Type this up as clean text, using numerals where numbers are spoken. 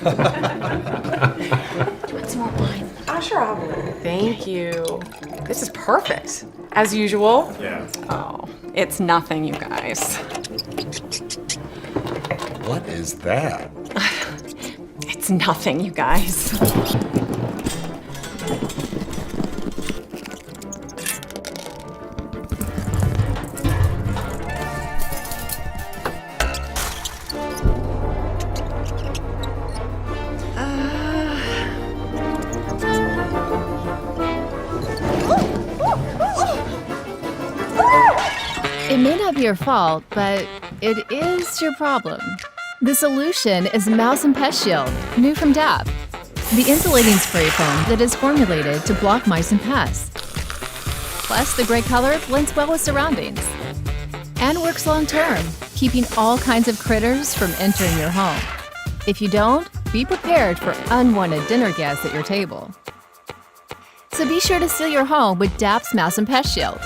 Want some more wine? Sure, I'll have one. Thank you. This is perfect. As usual. Yeah. Oh, it's nothing, you guys. What is that? It's nothing, you guys. It may not be your fault, but it is your problem. The solution is Mouse and Pest Shield, new from Dap. The insulating spray foam that is formulated to block mice and pests. Plus, the gray color blends well with surroundings and works long-term, keeping all kinds of critters from entering your home. If you don't, be prepared for unwanted dinner guests at your table. So be sure to seal your home with Dap's Mouse and Pest Shield.